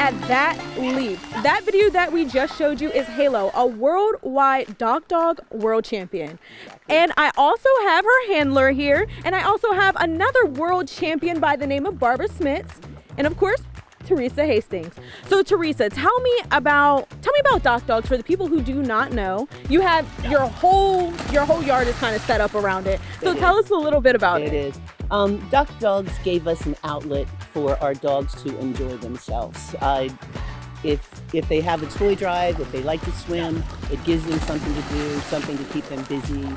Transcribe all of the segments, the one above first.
at that leap. That video that we just showed you is Halo, a worldwide DockDog World Champion. And I also have her handler here, and I also have another world champion by the name of Barbara Smits, and of course, Teresa Hastings. So Teresa, tell me about DockDogs for the people who do not know. You have your whole yard is kind of set up around it. So tell us a little bit about it. It is. DockDogs gave us an outlet for our dogs to enjoy themselves. If they have a toy drive, if they like to swim, it gives them something to do, something to keep them busy.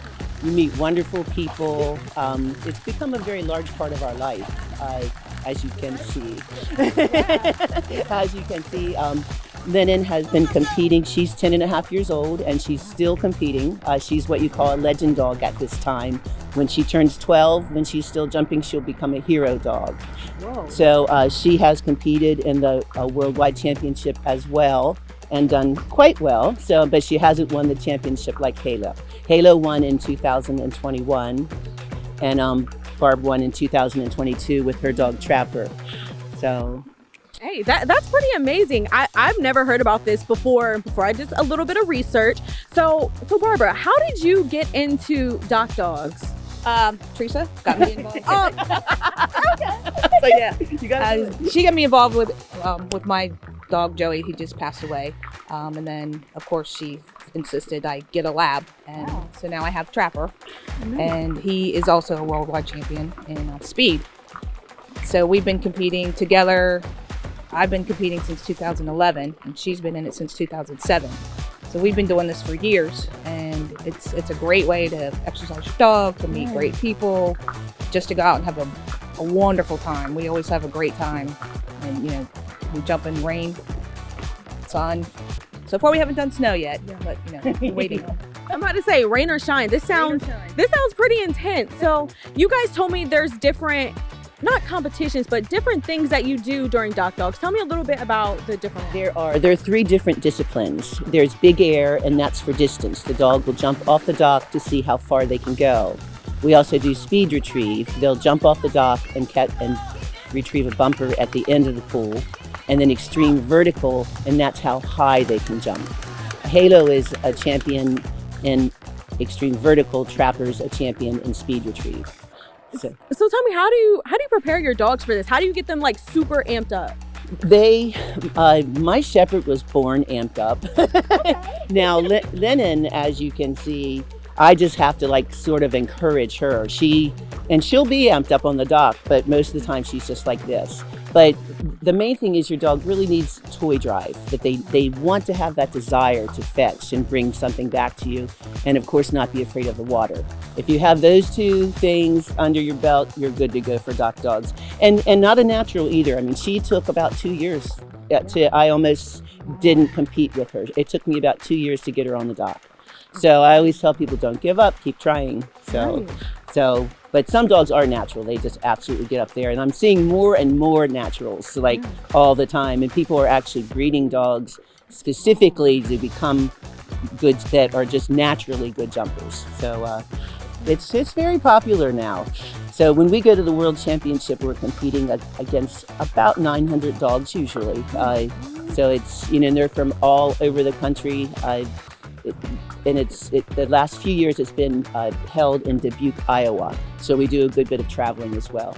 You meet wonderful people. It's become a very large part of our life, as you can see. As you can see, Lennon has been competing. She's 10 and a half years old, and she's still competing. She's what you call a legend dog at this time. When she turns 12, when she's still jumping, she'll become a hero dog. Whoa. So she has competed in the Worldwide Championship as well, and done quite well. So, but she hasn't won the championship like Halo. Halo won in 2021, and Barb won in 2022 with her dog Trapper. So. Hey, that's pretty amazing. I've never heard about this before I did a little bit of research. So Barbara, how did you get into DockDogs? Teresa got me involved. So yeah, you got she got me involved with my dog Joey. He just passed away, and then of course she insisted I get a lab, and so now I have Trapper, and he is also a worldwide champion in speed. So we've been competing together. I've been competing since 2011, and she's been in it since 2007. So we've been doing this for years, and it's a great way to exercise your dog, to meet great people, just to go out and have a wonderful time. We always have a great time, and we jump in rain, sun. So far we haven't done snow yet, but we're waiting. I'm about to say rain or shine. This sounds pretty intense. So you guys told me there's different, not competitions, but different things that you do during DockDogs. Tell me a little bit about the different ones. There are 3 different disciplines. There's big air, and that's for distance. The dog will jump off the dock to see how far they can go. We also do speed retrieve. They'll jump off the dock and retrieve a bumper at the end of the pool. And then extreme vertical, and that's how high they can jump. Halo is a champion in extreme vertical. Trapper's a champion in speed retrieve. So tell me, how do you prepare your dogs for this? How do you get them like super amped up? My shepherd was born amped up. Now Lennon, as you can see, I just have to sort of encourage her. She'll be amped up on the dock, but most of the time she's just like this. But the main thing is your dog really needs toy drive, that they want to have that desire to fetch and bring something back to you, and of course not be afraid of the water. If you have those 2 things under your belt, you're good to go for DockDogs. And not a natural either. I mean, she took about 2 years I almost didn't compete with her. It took me about 2 years to get her on the dock. So I always tell people, don't give up, keep trying. But some dogs are natural. They just absolutely get up there. And I'm seeing more and more naturals, all the time. And people are actually breeding dogs specifically to become good, that are just naturally good jumpers. So it's very popular now. So when we go to the World Championship, we're competing against about 900 dogs usually. So it's, and they're from all over the country. The last few years it's been held in Dubuque, Iowa. So we do a good bit of traveling as well.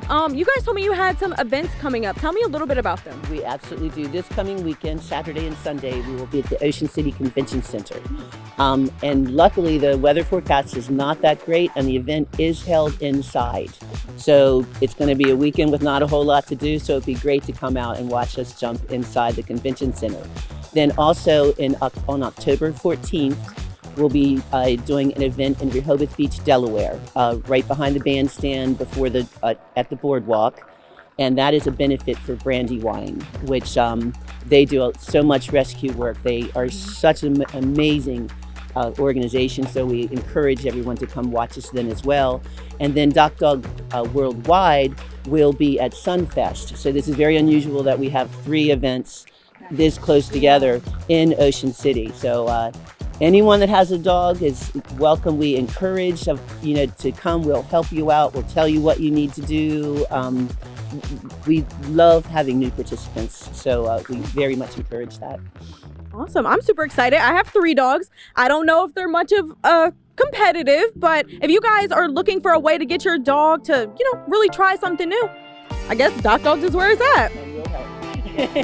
You guys told me you had some events coming up. Tell me a little bit about them. We absolutely do. This coming weekend, Saturday and Sunday, we will be at the Ocean City Convention Center. And luckily the weather forecast is not that great, and the event is held inside. So it's going to be a weekend with not a whole lot to do, so it'd be great to come out and watch us jump inside the convention center. Then also on October 14th, we'll be doing an event in Rehoboth Beach, Delaware, right behind the bandstand at the boardwalk. And that is a benefit for Brandywine, which they do so much rescue work. They are such an amazing organization, so we encourage everyone to come watch us then as well. And then DockDog Worldwide will be at Sunfest. So this is very unusual that we have 3 events this close together in Ocean City. So anyone that has a dog is welcome. We encourage to come. We'll help you out. We'll tell you what you need to do. we love having new participants, so we very much encourage that. Awesome. I'm super excited. I have 3 dogs. I don't know if they're much of competitive, but if you guys are looking for a way to get your dog to, really try something new, I guess DockDogs is where it's at.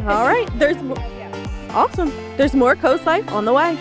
All right. Awesome. There's more Coast Life on the way.